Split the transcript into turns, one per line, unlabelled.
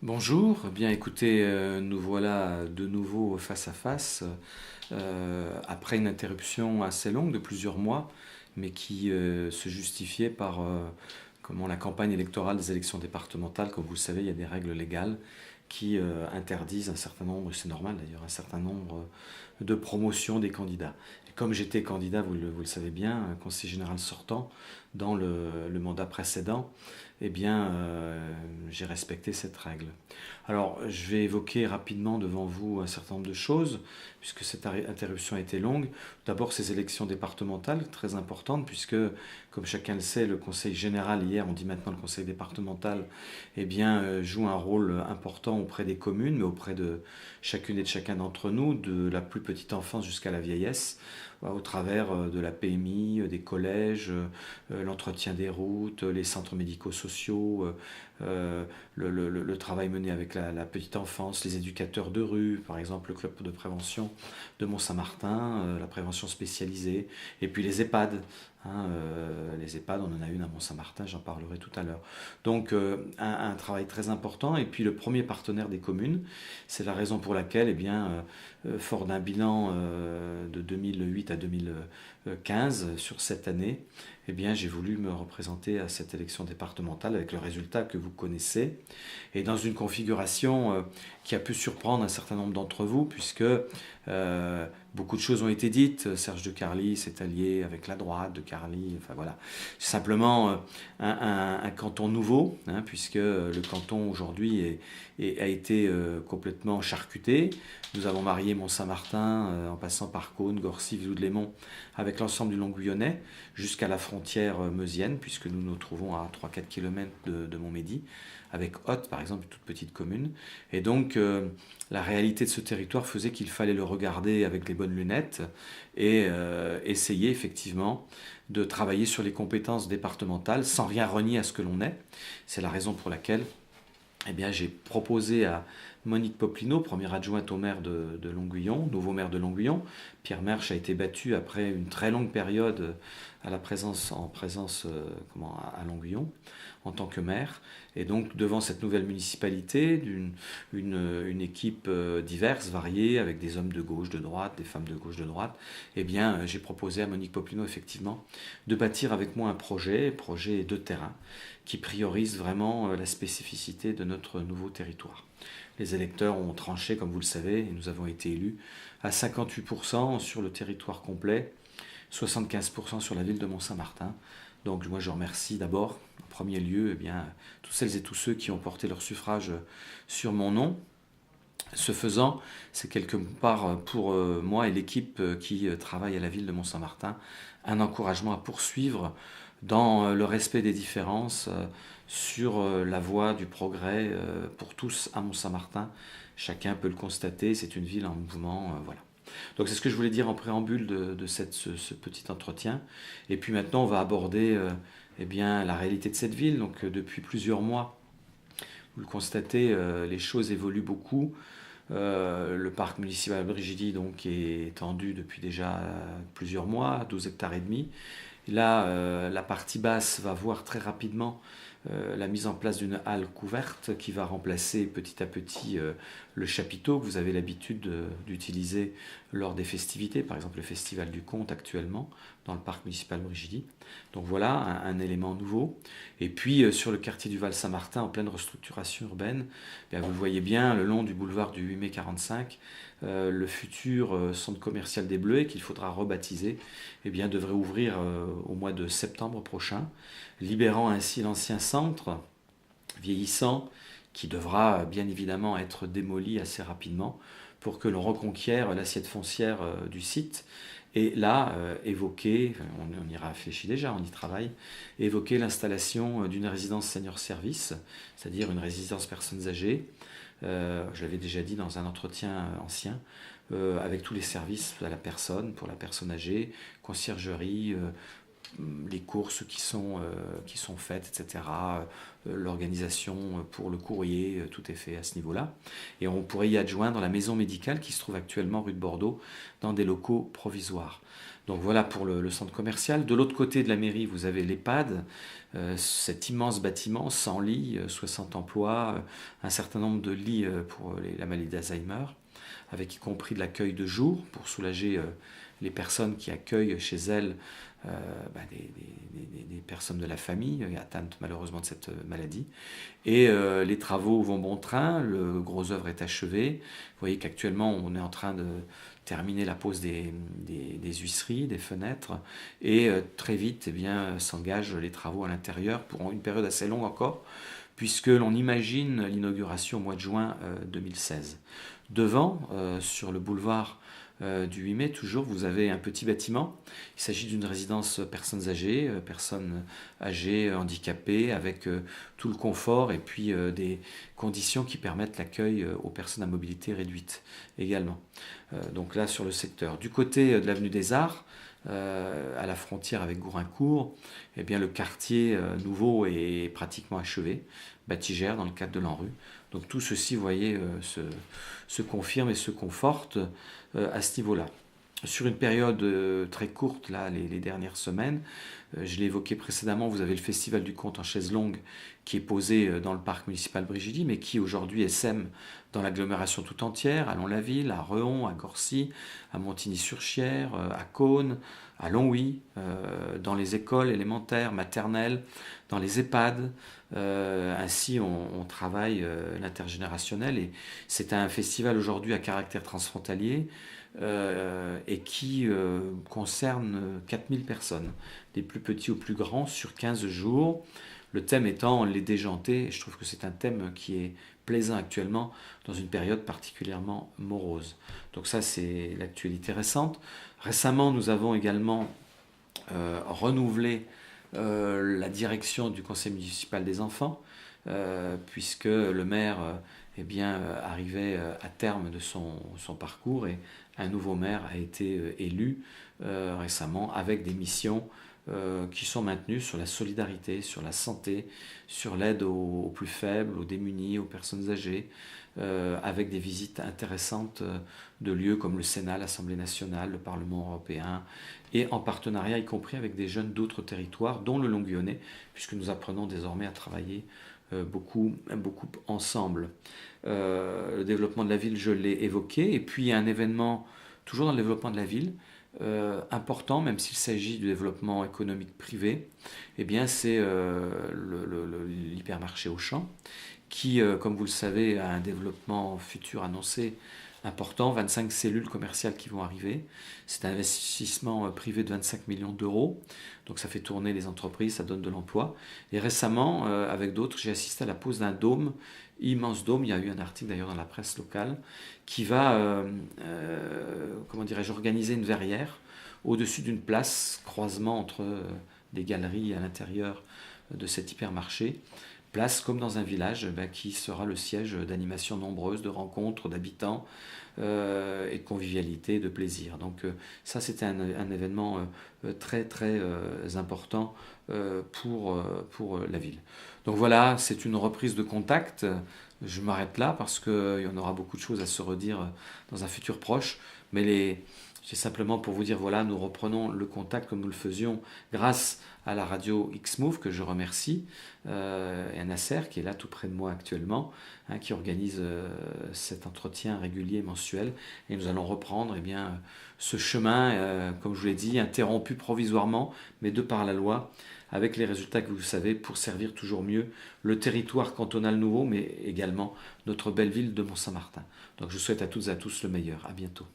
Bonjour, bien écoutez, nous voilà de nouveau face à face après une interruption assez longue de plusieurs mois, mais qui se justifiait par comment la campagne électorale des élections départementales. Comme vous le savez, il y a des règles légales qui interdisent un certain nombre, c'est normal d'ailleurs, un certain nombre de promotions des candidats. Et comme j'étais candidat, vous le savez bien, conseiller général sortant dans le mandat précédent, eh bien, j'ai respecté cette règle. Alors, je vais évoquer rapidement devant vous un certain nombre de choses, puisque cette interruption a été longue. D'abord, ces élections départementales, très importantes, puisque, comme chacun le sait, le conseil général, hier, on dit maintenant le conseil départemental, eh bien, joue un rôle important auprès des communes, mais auprès de chacune et de chacun d'entre nous, de la plus petite enfance jusqu'à la vieillesse, au travers de la PMI, des collèges, l'entretien des routes, les centres médico-sociaux, le travail mené avec la petite enfance, les éducateurs de rue, par exemple le club de prévention de Mont-Saint-Martin, la prévention spécialisée, et puis les EHPAD. Les EHPAD, on en a une à Mont-Saint-Martin, j'en parlerai tout à l'heure. Donc un travail très important. Et puis le premier partenaire des communes, c'est la raison pour laquelle, eh bien, fort d'un bilan de 2008 à 2015 sur cette année, eh bien, j'ai voulu me représenter à cette élection départementale avec le résultat que vous connaissez et dans une configuration qui a pu surprendre un certain nombre d'entre vous puisque beaucoup de choses ont été dites. Serge de Carly s'est allié avec la droite de Carly, enfin voilà. C'est simplement un canton nouveau, hein, puisque le canton aujourd'hui a été complètement charcuté. Nous avons marié Mont-Saint-Martin en passant par Caunes, Gorcy, Villou-de-Lémont avec l'ensemble du Long-Guyonnais jusqu'à la frontière meusienne, puisque nous nous trouvons à 3-4 km de Montmédy, avec Hoth, par exemple, une toute petite commune. Et donc, la réalité de ce territoire faisait qu'il fallait le regarder avec les bonnes lunettes et essayer effectivement de travailler sur les compétences départementales sans rien renier à ce que l'on est. C'est la raison pour laquelle eh bien, j'ai proposé à Monique Poplino, première adjointe au maire de Longuyon, nouveau maire de Longuyon. Pierre Mersch a été battu après une très longue période en présence à Longuyon en tant que maire. Et donc devant cette nouvelle municipalité, une équipe diverse, variée, avec des hommes de gauche, de droite, des femmes de gauche, de droite, eh bien j'ai proposé à Monique Poplino effectivement de bâtir avec moi un projet de terrain, qui priorise vraiment la spécificité de notre nouveau territoire. Les électeurs ont tranché, comme vous le savez, et nous avons été élus à 58% sur le territoire complet, 75% sur la ville de Mont-Saint-Martin. Donc moi je remercie d'abord, en premier lieu, eh bien, toutes celles et tous ceux qui ont porté leur suffrage sur mon nom. Ce faisant, c'est quelque part pour moi et l'équipe qui travaille à la ville de Mont-Saint-Martin un encouragement à poursuivre dans le respect des différences sur la voie du progrès pour tous à Mont-Saint-Martin. Chacun peut le constater, c'est une ville en mouvement. Voilà. Donc c'est ce que je voulais dire en préambule de ce petit entretien. Et puis maintenant, on va aborder eh bien, la réalité de cette ville. Donc depuis plusieurs mois, vous le constatez, les choses évoluent beaucoup. Le parc municipal Brigidi donc, est étendu depuis déjà plusieurs mois, 12 hectares et demi. Là, la partie basse va voir très rapidement la mise en place d'une halle couverte qui va remplacer petit à petit le chapiteau que vous avez l'habitude d'utiliser lors des festivités, par exemple le Festival du Conte actuellement dans le parc municipal Brigidi. Donc voilà un élément nouveau. Et puis sur le quartier du Val-Saint-Martin en pleine restructuration urbaine, bien, vous le voyez bien le long du boulevard du 8 mai 45, le futur centre commercial des Bleuets qu'il faudra rebaptiser eh bien, devrait ouvrir au mois de septembre prochain, libérant ainsi l'ancien centre vieillissant qui devra bien évidemment être démoli assez rapidement pour que l'on reconquiert l'assiette foncière du site. Et là, évoquer, on y réfléchit déjà, on y travaille, évoquer l'installation d'une résidence senior service, c'est-à-dire une résidence personnes âgées, je l'avais déjà dit dans un entretien ancien, avec tous les services à la personne, pour la personne âgée, conciergerie, les courses qui sont faites, etc. L'organisation pour le courrier, tout est fait à ce niveau-là. Et on pourrait y adjoindre la maison médicale qui se trouve actuellement rue de Bordeaux dans des locaux provisoires. Donc voilà pour le centre commercial. De l'autre côté de la mairie, vous avez l'EHPAD, cet immense bâtiment, 100 lits, 60 emplois, un certain nombre de lits pour la maladie d'Alzheimer, avec y compris de l'accueil de jour pour soulager les personnes qui accueillent chez elles des personnes de la famille atteintes malheureusement de cette maladie. Et les travaux vont bon train, le gros œuvre est achevé. Vous voyez qu'actuellement on est en train de terminer la pose des huisseries, des fenêtres, et très vite s'engagent les travaux à l'intérieur pour une période assez longue encore, puisque l'on imagine l'inauguration au mois de juin 2016. Devant, sur le boulevard du 8 mai, toujours, vous avez un petit bâtiment. Il s'agit d'une résidence personnes âgées, handicapées, avec tout le confort et puis des conditions qui permettent l'accueil aux personnes à mobilité réduite également. Donc là, sur le secteur. Du côté de l'avenue des Arts, à la frontière avec Gouraincourt, eh bien, le quartier nouveau est pratiquement achevé, Batigère dans le cadre de l'ANRU. Donc tout ceci, vous voyez, se confirme et se conforte à ce niveau-là. Sur une période très courte, là, les dernières semaines, je l'ai évoqué précédemment, vous avez le Festival du Conte en chaise longue qui est posé dans le parc municipal Brigidi, mais qui aujourd'hui essaime dans l'agglomération tout entière, à Lons-la-Ville, à Rehon, à Gorcy, à Montigny-sur-Chière, à Caunes, à Longwy, dans les écoles élémentaires, maternelles, dans les EHPAD. Ainsi, on travaille l'intergénérationnel, et c'est un festival aujourd'hui à caractère transfrontalier et qui concerne 4000 personnes, des plus petits aux plus grands, sur 15 jours. Le thème étant les déjantés, et je trouve que c'est un thème qui est plaisant actuellement dans une période particulièrement morose. Donc ça, c'est l'actualité récente. Récemment, nous avons également renouvelé la direction du conseil municipal des enfants, puisque le maire arrivait à terme de son parcours, et un nouveau maire a été élu récemment, avec des missions qui sont maintenues sur la solidarité, sur la santé, sur l'aide aux plus faibles, aux démunis, aux personnes âgées, avec des visites intéressantes de lieux comme le Sénat, l'Assemblée nationale, le Parlement européen, et en partenariat y compris avec des jeunes d'autres territoires, dont le Longuillonnais, puisque nous apprenons désormais à travailler beaucoup ensemble. Le développement de la ville, je l'ai évoqué, et puis il y a un événement toujours dans le développement de la ville, important, même s'il s'agit du développement économique privé, eh bien c'est l'hypermarché Auchan, qui, comme vous le savez, a un développement futur annoncé important, 25 cellules commerciales qui vont arriver. C'est un investissement privé de 25 millions d'euros, donc ça fait tourner les entreprises, ça donne de l'emploi. Et récemment, avec d'autres, j'ai assisté à la pose d'un dôme, immense dôme, il y a eu un article d'ailleurs dans la presse locale, qui va, organiser une verrière au-dessus d'une place, croisement entre des galeries à l'intérieur de cet hypermarché. Place comme dans un village, qui sera le siège d'animations nombreuses, de rencontres d'habitants et de convivialité, de plaisir. Donc ça, c'était un événement très très important pour la ville. Donc voilà, c'est une reprise de contact. Je m'arrête là parce qu'il y en aura beaucoup de choses à se redire dans un futur proche, mais c'est simplement pour vous dire, voilà, nous reprenons le contact comme nous le faisions grâce à la radio X-Move, que je remercie, et à Nasser, qui est là tout près de moi actuellement, qui organise cet entretien régulier mensuel. Et nous allons reprendre ce chemin, comme je vous l'ai dit, interrompu provisoirement, mais de par la loi, avec les résultats que vous savez, pour servir toujours mieux le territoire cantonal nouveau, mais également notre belle ville de Mont-Saint-Martin. Donc je souhaite à toutes et à tous le meilleur. À bientôt.